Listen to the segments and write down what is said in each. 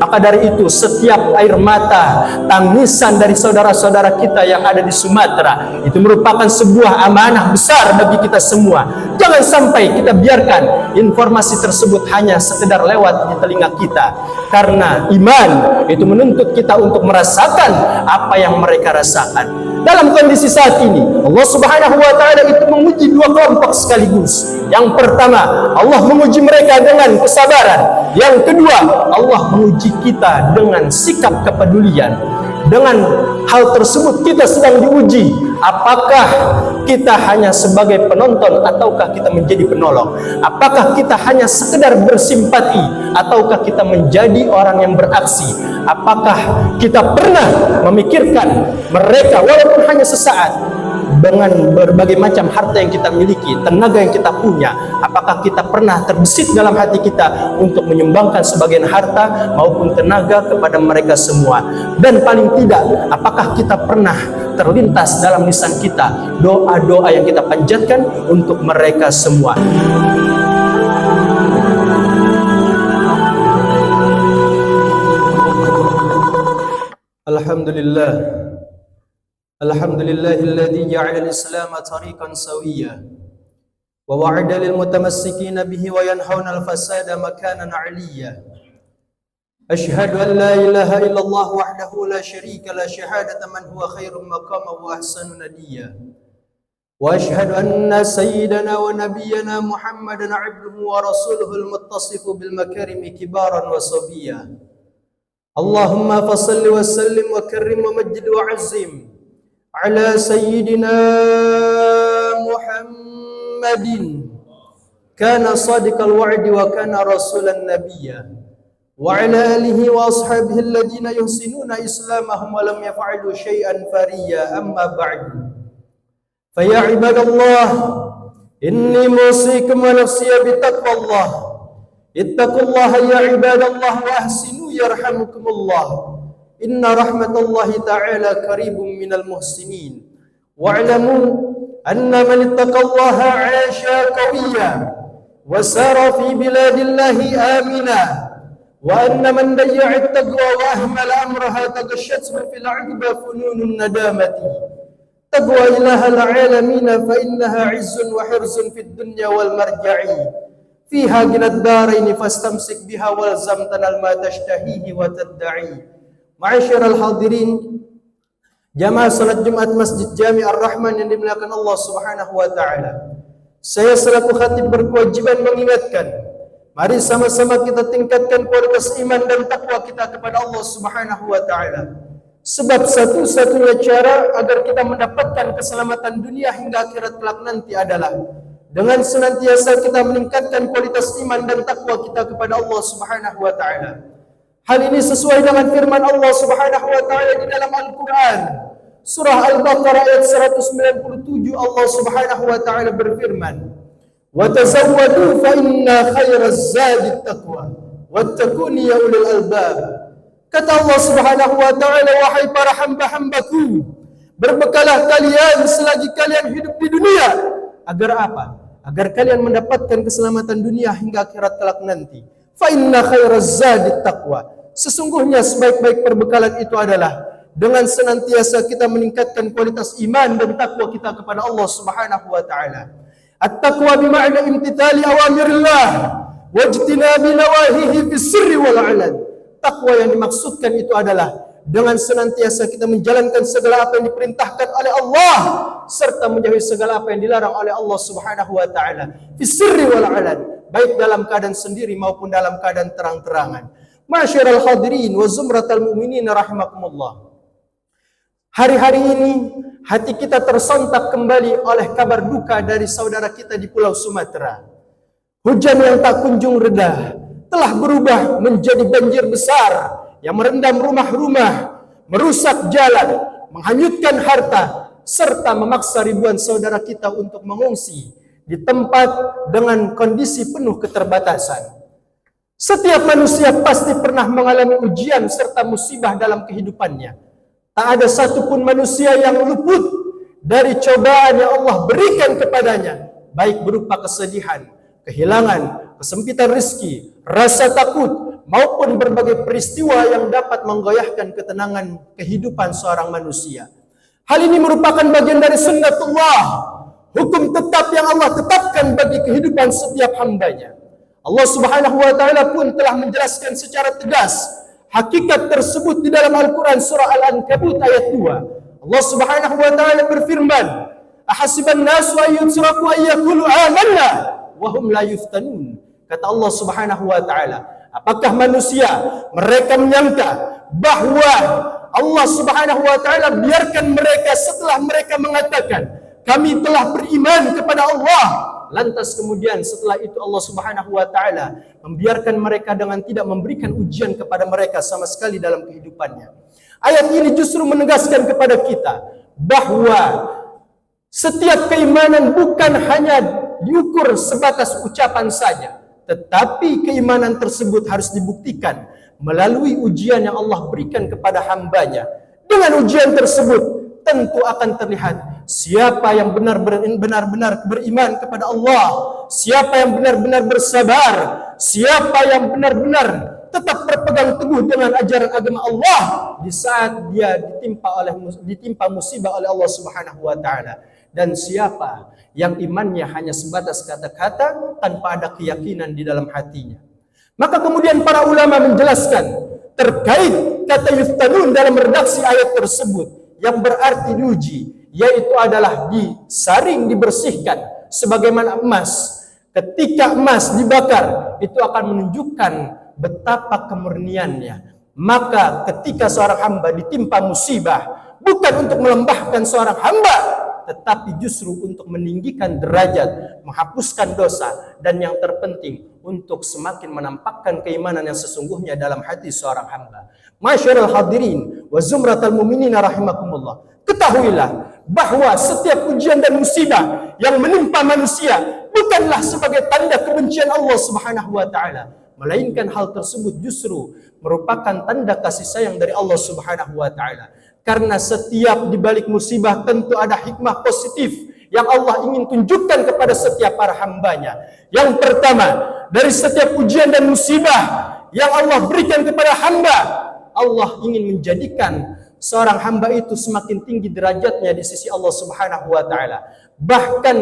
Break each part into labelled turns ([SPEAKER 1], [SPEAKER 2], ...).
[SPEAKER 1] Maka dari itu setiap air mata, tangisan dari saudara-saudara kita yang ada di Sumatera itu merupakan sebuah amanah besar bagi kita semua. Jangan sampai kita biarkan informasi tersebut hanya sekedar lewat di telinga kita. Karena iman itu menuntut kita untuk merasakan apa yang mereka rasakan. Dalam kondisi saat ini, Allah Subhanahu wa taala itu menguji dua kelompok sekaligus. Yang pertama, Allah menguji mereka dengan kesabaran. Yang kedua, Allah menguji kita dengan sikap kepedulian. Dengan hal tersebut kita sedang diuji. Apakah kita hanya sebagai penonton ataukah kita menjadi penolong? Apakah kita hanya sekedar bersimpati ataukah kita menjadi orang yang beraksi? Apakah kita pernah memikirkan mereka walaupun hanya sesaat dengan berbagai macam harta yang kita miliki, tenaga yang kita punya? Apakah kita pernah terbesit dalam hati kita untuk menyumbangkan sebagian harta maupun tenaga kepada mereka semua? Dan paling tidak, apakah kita pernah terlintas dalam lisan kita doa-doa yang kita panjatkan untuk mereka semua? Alhamdulillah, alhamdulillahilladzi ja'ala al-islam tariqan sawiyya wa wa'ada lil mutamassikina bihi wa yanhauna al-fasada makanan 'aliyya. Ashhadu an la ilaha illallah wahdahu la syarika la syahadata man huwa khairum maqama wa ahsanu nadiyya. Wa ashhadu anna sayyidana wa nabiyyana Muhammadan 'abduhu wa rasuluhu al-muttasifu bil makarimi kibaran wa sabiyya. Allahumma fasalli wa sallim wa karrim wa majjid wa azim ala sayyidina Muhammadin kana sadiqal wa'di wa kana rasulan nabiyya wa ala alihi wa ashabihi alladhina yuhsinuna islamahum wa lam yaf'alu syai'an fariya. Amma ba'du, fa ya ibadallah inni musikum wa nafsiya bi taqwallah. Ittaqullaha ya ibadallah wa ahsinu yarhamukumullah. Inna rahmatallahi ta'ala qaribun minal muhsinin. Wa'lamu anna man ittaqallaha 'asha qawiyya wa sara fi biladillahi amina, wa anna man dayya'a at-taqwa wa ahmala amraha taghashshathu fil 'aqba fununun nadamati. Taqwa ilahal 'alamin fa innaha 'izzun wa hirzun fid dunya wal marja'i. Fiha ginad daraini fastamsik biha walzam tanal ma tashtahihi wa tadda'i. Ma'asyiral hadirin, jamaah salat Jumat Masjid Jami Ar-Rahman yang dimuliakan Allah Subhanahu wa taala. Saya selaku khatib berkewajiban mengingatkan, mari sama-sama kita tingkatkan kualitas iman dan takwa kita kepada Allah Subhanahu wa taala. Sebab satu-satunya cara agar kita mendapatkan keselamatan dunia hingga akhirat kelak nanti adalah dengan senantiasa kita meningkatkan kualitas iman dan takwa kita kepada Allah Subhanahu wa taala. Hal ini sesuai dengan firman Allah Subhanahu wa taala di dalam Al-Qur'an. Surah Al-Baqarah ayat 197, Allah Subhanahu wa taala berfirman, "Wa tazawwadu fa inna khairaz zadi at-taqwa wattaquni ya ulul albab." Kata Allah Subhanahu wa taala, wahai para hamba-hambaku, berbekalah kalian selagi kalian hidup di dunia. Agar apa? Agar kalian mendapatkan keselamatan dunia hingga akhirat kelak nanti. Fa inna khairaz zadi taqwa. Sesungguhnya sebaik-baik perbekalan itu adalah dengan senantiasa kita meningkatkan kualitas iman dan takwa kita kepada Allah Subhanahu wa taala. At-taqwa bima'na imtithali awamirillah wajtinabi nawahihi fis sirri wal 'alan. Takwa yang dimaksudkan itu adalah dengan senantiasa kita menjalankan segala apa yang diperintahkan oleh Allah serta menjauhi segala apa yang dilarang oleh Allah Subhanahu wa taala, fis sirri wal 'alan, baik dalam keadaan sendiri maupun dalam keadaan terang-terangan. Ma'asyiral hadirin wa zumratal mu'minin rahimakumullah. Hari-hari ini hati kita tersontak kembali oleh kabar duka dari saudara kita di Pulau Sumatera. Hujan yang tak kunjung reda telah berubah menjadi banjir besar yang merendam rumah-rumah, merusak jalan, menghanyutkan harta, serta memaksa ribuan saudara kita untuk mengungsi di tempat dengan kondisi penuh keterbatasan. Setiap manusia pasti pernah mengalami ujian serta musibah dalam kehidupannya. Tak ada satupun manusia yang luput dari cobaan yang Allah berikan kepadanya, baik berupa kesedihan, kehilangan, kesempitan rezeki, rasa takut, maupun berbagai peristiwa yang dapat menggoyahkan ketenangan kehidupan seorang manusia. Hal ini merupakan bagian dari sunnatullah, hukum tetap yang Allah tetapkan bagi kehidupan setiap hambanya. Allah Subhanahu wa taala pun telah menjelaskan secara tegas hakikat tersebut di dalam Al-Qur'an surah Al-Ankabut ayat 2. Allah Subhanahu wa taala berfirman, "Ahasiban nasu an yutraku an yaqulu amanna wa hum la yuftanun." Kata Allah Subhanahu wa taala, apakah manusia mereka menyangka bahwa Allah Subhanahu wa taala biarkan mereka setelah mereka mengatakan kami telah beriman kepada Allah, lantas kemudian setelah itu Allah Subhanahu wa taala membiarkan mereka dengan tidak memberikan ujian kepada mereka sama sekali dalam kehidupannya. Ayat ini justru menegaskan kepada kita bahwa setiap keimanan bukan hanya diukur sebatas ucapan saja, tetapi keimanan tersebut harus dibuktikan melalui ujian yang Allah berikan kepada hambanya. Dengan ujian tersebut tentu akan terlihat siapa yang benar-benar beriman kepada Allah, siapa yang benar-benar bersabar, siapa yang benar-benar tetap berpegang teguh dengan ajaran agama Allah di saat dia ditimpa musibah oleh Allah Subhanahu wa taala, dan siapa yang imannya hanya sebatas kata-kata tanpa ada keyakinan di dalam hatinya. Maka kemudian para ulama menjelaskan terkait kata yuftanun dalam redaksi ayat tersebut yang berarti diuji, yaitu adalah disaring, dibersihkan sebagaimana emas. Ketika emas dibakar, itu akan menunjukkan betapa kemurniannya. Maka ketika seorang hamba ditimpa musibah, bukan untuk melembahkan seorang hamba, tetapi justru untuk meninggikan derajat, menghapuskan dosa, dan yang terpenting untuk semakin menampakkan keimanan yang sesungguhnya dalam hati seorang hamba. Masyarul hadirin wa zumratal mu'minin rahimakumullah. Ketahuilah bahwa setiap ujian dan musibah yang menimpa manusia bukanlah sebagai tanda kebencian Allah Subhanahu wa taala, melainkan hal tersebut justru merupakan tanda kasih sayang dari Allah Subhanahu wa taala. Karena setiap di balik musibah tentu ada hikmah positif yang Allah ingin tunjukkan kepada setiap para hambanya. Yang pertama, dari setiap ujian dan musibah yang Allah berikan kepada hamba, Allah ingin menjadikan seorang hamba itu semakin tinggi derajatnya di sisi Allah Subhanahu wa taala. Bahkan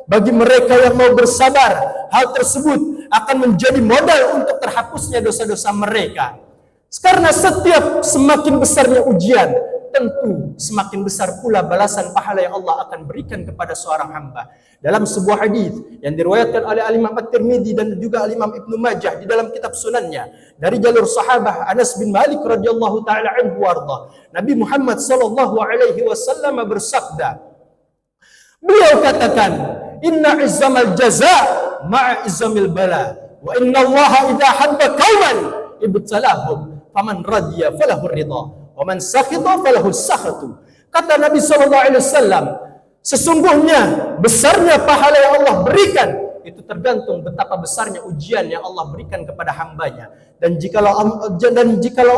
[SPEAKER 1] bagi mereka yang mau bersabar, hal tersebut akan menjadi modal untuk terhapusnya dosa-dosa mereka. Karena setiap semakin besarnya ujian, tentu semakin besar pula balasan pahala yang Allah akan berikan kepada seorang hamba. Dalam sebuah hadis yang diriwayatkan oleh Al-Imam At-Tirmidzi dan juga Al-Imam Ibnu Majah di dalam kitab sunannya dari jalur sahabat Anas bin Malik radhiyallahu taala anhu warda, Nabi Muhammad sallallahu alaihi wasallam bersabda, beliau katakan, inna izzamal jaza ma'a izzamil bala, wa inna Allah idza habba qauman ibtalahum faman radiya falahu ridha wa man sakhita falahu sakhatu. Kata Nabi sallallahu alaihi wasallam, sesungguhnya besarnya pahala yang Allah berikan itu tergantung betapa besarnya ujian yang Allah berikan kepada hambanya. Dan jikalau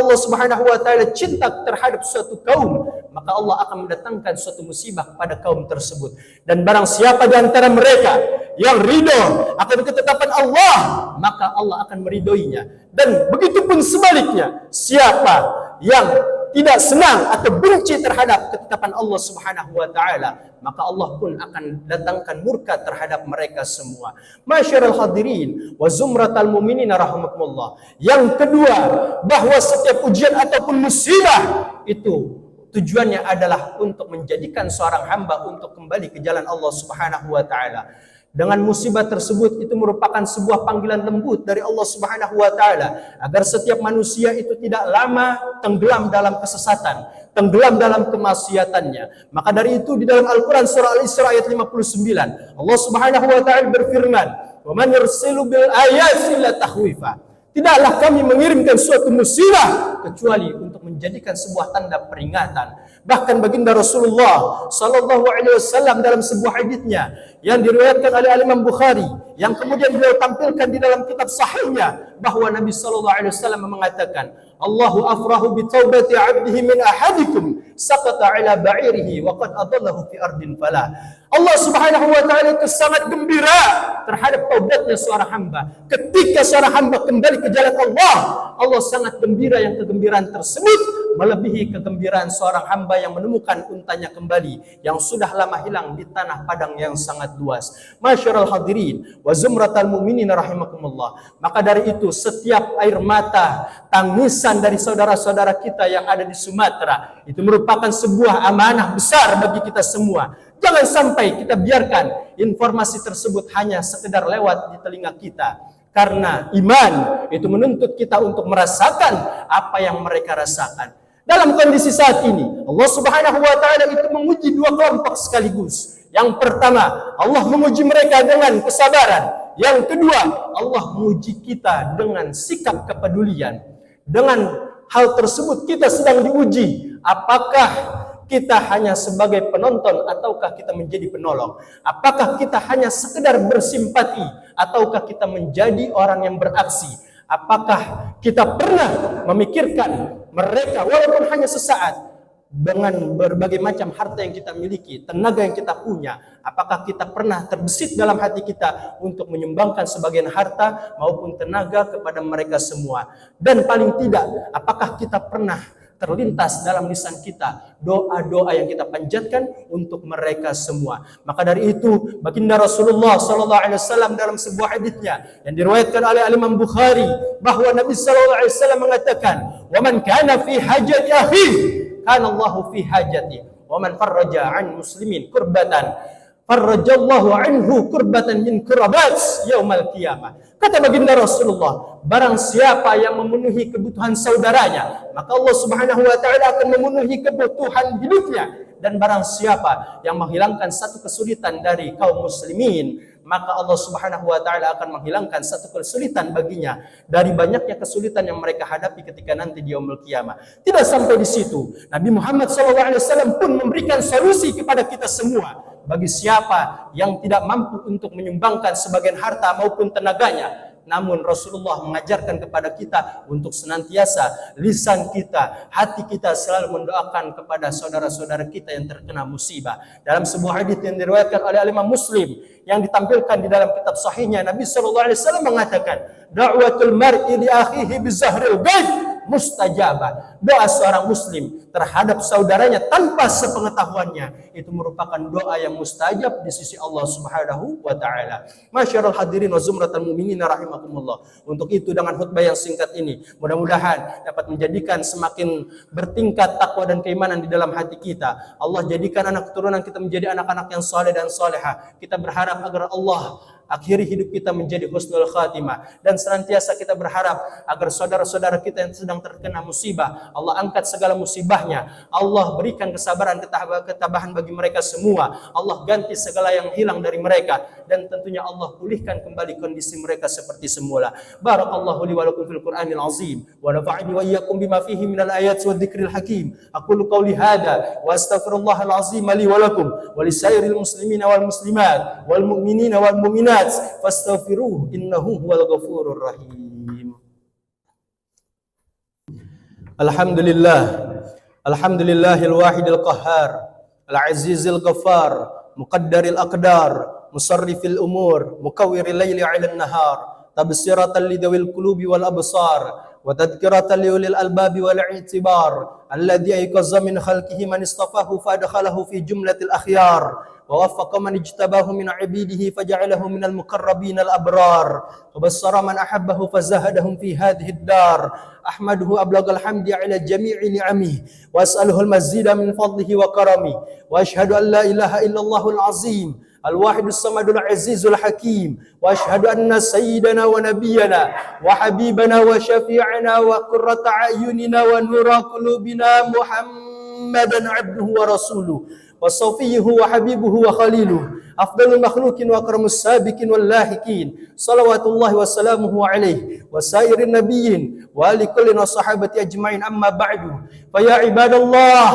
[SPEAKER 1] Allah Subhanahu wa taala cinta terhadap suatu kaum, maka Allah akan mendatangkan suatu musibah kepada kaum tersebut. Dan barang siapa di antara mereka yang ridho akan ketetapan Allah, maka Allah akan meridhoinya. Dan begitu pun sebaliknya, siapa yang tidak senang atau benci terhadap ketetapan Allah Subhanahu wa taala, maka Allah pun akan datangkan murka terhadap mereka semua. Masyarul hadirin wa zumratal mu'minin rahimakumullah. Yang kedua, bahwa setiap ujian ataupun musibah itu tujuannya adalah untuk menjadikan seorang hamba untuk kembali ke jalan Allah Subhanahu wa taala. Dengan musibah tersebut itu merupakan sebuah panggilan lembut dari Allah Subhanahu wa taala agar setiap manusia itu tidak lama tenggelam dalam kesesatan, tenggelam dalam kemaksiatannya. Maka dari itu di dalam Al-Qur'an surah Al-Isra ayat 59, Allah Subhanahu wa taala berfirman, "Wa man yursilu bil ayati la tahwifa." Tidaklah kami mengirimkan suatu musibah kecuali untuk menjadikan sebuah tanda peringatan. Bahkan baginda Rasulullah sallallahu alaihi wasallam dalam sebuah hadisnya yang diriwayatkan oleh Imam Bukhari, yang kemudian beliau tampilkan di dalam kitab sahihnya, bahwa Nabi sallallahu alaihi wasallam mengatakan, Allahu afrahu bi taubati 'abdihi min ahadikum saqata 'ala ba'irihi wa qad adallahu fi ardin fala. Allah Subhanahu wa taala itu sangat gembira terhadap taubatnya seorang hamba. Ketika seorang hamba kembali ke jalan Allah, Allah sangat gembira, yang kegembiraan tersebut melebihi kegembiraan seorang hamba yang menemukan untanya kembali yang sudah lama hilang di tanah padang yang sangat luas. Masyarul hadirin wa zumratal mu'minin rahimakumullah. Maka dari itu, setiap air mata, tangisan dari saudara-saudara kita yang ada di Sumatera itu merupakan sebuah amanah besar bagi kita semua. Jangan sampai kita biarkan informasi tersebut hanya sekedar lewat di telinga kita. Karena iman itu menuntut kita untuk merasakan apa yang mereka rasakan. Dalam kondisi saat ini, Allah Subhanahu wa taala itu menguji dua kelompok sekaligus. Yang pertama, Allah menguji mereka dengan kesabaran. Yang kedua, Allah menguji kita dengan sikap kepedulian. Dengan hal tersebut kita sedang diuji. Apakah kita hanya sebagai penonton ataukah kita menjadi penolong? Apakah kita hanya sekedar bersimpati ataukah kita menjadi orang yang beraksi? Apakah kita pernah memikirkan mereka walaupun hanya sesaat dengan berbagai macam harta yang kita miliki, tenaga yang kita punya? Apakah kita pernah terbesit dalam hati kita untuk menyumbangkan sebagian harta maupun tenaga kepada mereka semua? Dan paling tidak, apakah kita pernah terlintas dalam lisan kita doa-doa yang kita panjatkan untuk mereka semua? Maka dari itu, baginda Rasulullah sallallahu alaihi wasallam dalam sebuah hadisnya yang diriwayatkan oleh Imam Bukhari, bahwa Nabi sallallahu alaihi wasallam mengatakan, "Wa man kana fi hajati akhihi, kana Allahu fi hajati, wa man farraja 'an muslimin kurbatan, farrajallahu anhu kurbatan min kurabat yaumal qiyamah." Kata baginda Rasulullah, barang siapa yang memenuhi kebutuhan saudaranya, maka Allah Subhanahu wa taala akan memenuhi kebutuhan hidupnya. Dan barang siapa yang menghilangkan satu kesulitan dari kaum muslimin, maka Allah Subhanahu wa taala akan menghilangkan satu kesulitan baginya dari banyaknya kesulitan yang mereka hadapi ketika nanti di yaumul qiyamah. Tidak sampai di situ, Nabi Muhammad SAW pun memberikan solusi kepada kita semua. Bagi siapa yang tidak mampu untuk menyumbangkan sebagian harta maupun tenaganya, namun Rasulullah mengajarkan kepada kita untuk senantiasa lisan kita, hati kita selalu mendoakan kepada saudara-saudara kita yang terkena musibah. Dalam sebuah hadis yang diriwayatkan oleh Imam Muslim yang ditampilkan di dalam kitab sahihnya, Nabi SAW mengatakan, da'watul mar'i li akhihi bizahril ghaib mustajabah. Doa seorang muslim terhadap saudaranya tanpa sepengetahuannya itu merupakan doa yang mustajab di sisi Allah Subhanahu wa taala. Masyarul hadirin wa zumratal mu'minin rahimakumullah. Untuk itu, dengan khutbah yang singkat ini, mudah-mudahan dapat menjadikan semakin bertingkat takwa dan keimanan di dalam hati kita. Allah jadikan anak keturunan kita menjadi anak-anak yang saleh dan salehah. Kita berharap agar Allah akhiri hidup kita menjadi husnul khatimah, dan senantiasa kita berharap agar saudara-saudara kita yang sedang terkena musibah, Allah angkat segala musibahnya, Allah berikan kesabaran, ketabahan bagi mereka semua, Allah ganti segala yang hilang dari mereka, dan tentunya Allah pulihkan kembali kondisi mereka seperti semula. Barakallahu li wa lakum fil Qur'anil azim wa nafa'ani wa iyyakum bima fihi minal ayati wa dzikril hakim. Aqulu qawli hadza wa astaghfirullahal azim li wa lakum wa lisairil muslimina wal muslimat wal mu'minina wal mu'minat fastaghfiruhu innahu huwal ghafurur rahim. Alhamdulillah, alhamdulillahil wahidil qahhar, al azizil ghaffar, muqaddaril aqdar, musarrifil umur, mukawwiril laili 'alan nahar, tabsiratan lidawil qulubi wal absar, wa tadhkiratan liulil albabi wal i'tibar, alladhi ayqaza min khalqihi man istafahu fa adkhalahu fi jumlatil akhyar, ووفق من اجتباه من عبيده فجعله من المقربين الأبرار وبصر من أحبه فزهدهم في هذه الدار. أحمده أبلغ الحمد على جميع نعمه وأسأله المزيد من فضله وكرمه وأشهد أن لا إله إلا الله العظيم الواحد الصمد العزيز الحكيم وأشهد أن سيدنا ونبينا وحبيبنا وشفيعنا وقرة أعيننا ونور قلوبنا محمدا عبده ورسوله وصفيه وحبيبه وخليله أفضل المخلوق وأكرم السابقين واللاحقين صلوات الله وسلامه عليه وسائر النبيين ولكل الصحابة أجمعين. أما بعد فيا عباد الله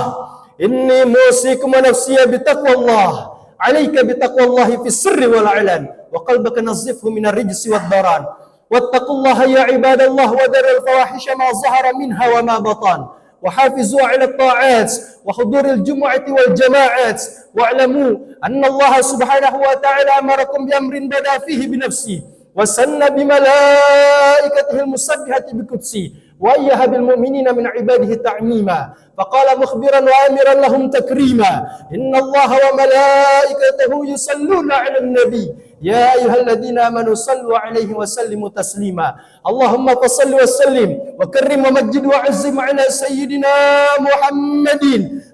[SPEAKER 1] إني موصيكم ونفسي بتقوى الله Alaika bitaqwallahi fis sirri wal i'lan wa qalbaka nazzifhu minar rijsi wad daran. Wattaqullaha ya ibadallah wa darul fawahisha ma zahara minha wa ma batan. وحافظوا على الطاعات وحضور الجمعة والجماعات واعلموا أن الله سبحانه وتعالى أمركم بأمر بدأ فيه بنفسه وسن بملائكته المسبحة بقدسه وأيها بالمؤمنين من عباده تعميما فقال مخبرا وآمرا لهم تكريما إن الله وملائكته يصلون على النبي يا أيها الذين آمنوا صلوا عليه وسلموا تسليما اللهم فصل وسلم وكرم ومجد وعزم على سيدنا محمد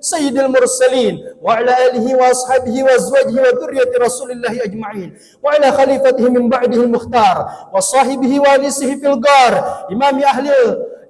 [SPEAKER 1] سيد المرسلين وعلى آله وأصحابه وأزواجه وذرية رسول الله أجمعين وعلى خليفته من بعده المختار وصاحبه وانسه في الغار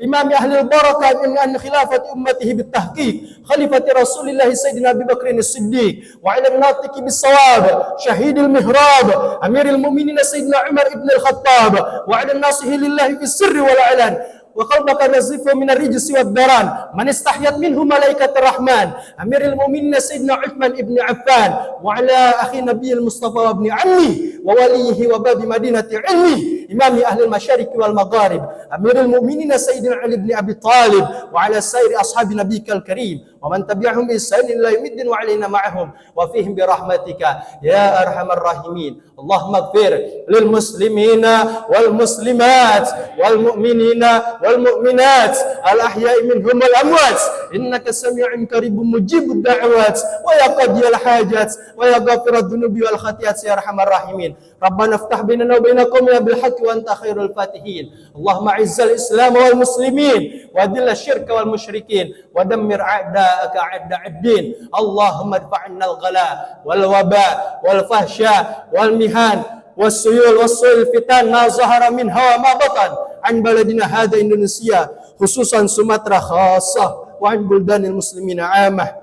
[SPEAKER 1] إمام أهل البركة من أن خلافة أمته بالتحقيق خليفة رسول الله سيدنا أبي بكر الصديق وعلى الناطق بالصواب شهيد المهراب أمير المؤمنين سيدنا عمر بن الخطاب وعلى الناصح لله في السر والإعلان وقلبك نزفه من الرجس والدران من استحيت منه ملائكة الرحمن أمير المؤمنين سيدنا عثمان بن عفان وعلى أخي نبي المصطفى وابن عمي ووليه وباب مدينة علمي إمام أهل المشارق والمغارب أمير المؤمنين سيدنا علي بن أبي طالب وعلى سائر أصحاب نبيك الكريم ومن تبعهم بإحسان إلى يوم الدين وعلينا معهم وفيهم برحمتك يا أرحم الراحمين اللهم اغفر للمسلمين والمسلمات والمؤمنين والمؤمنات الأحياء منهم والأموات إنك سميع قريب مجيب الدعوات ويا قاضي الحاجات ويا غافر الذنوب والخطيئات يا أرحم الراحمين ربنا افتح بيننا وبين قومنا بالحق وأنت خير الفاتحين اللهم أعز الإسلام والمسلمين وأذل الشرك والمشركين ودمر أعداءك أعداء الدين اللهم ادفع عنا الغلاء والوباء والفحشاء والمهان والسيول والسوء الفتن ما ظهر منها وما بطن عن بلدنا هذا إندونيسيا خصوصا سومطرة خاصة وعن بلدان المسلمين عامة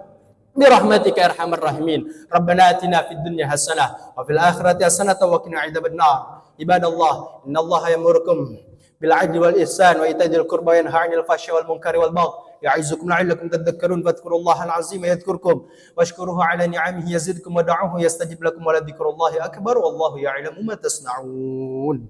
[SPEAKER 1] برحمتك يا أرحم الراحمين ربنا آتنا في الدنيا حسنة وفي الآخرة حسنة وقنا عذاب النار عباد الله إن الله يأمركم بالعدل والإحسان وإيتاء ذي القربى وينهى عن الفحشاء والمنكر والبغي يعظكم لعلكم تذكرون فاذكروا الله العظيم يذكركم واشكروه على نعمه يزدكم ودعوه يستجب لكم ولذكر الله أكبر والله يعلم ما تصنعون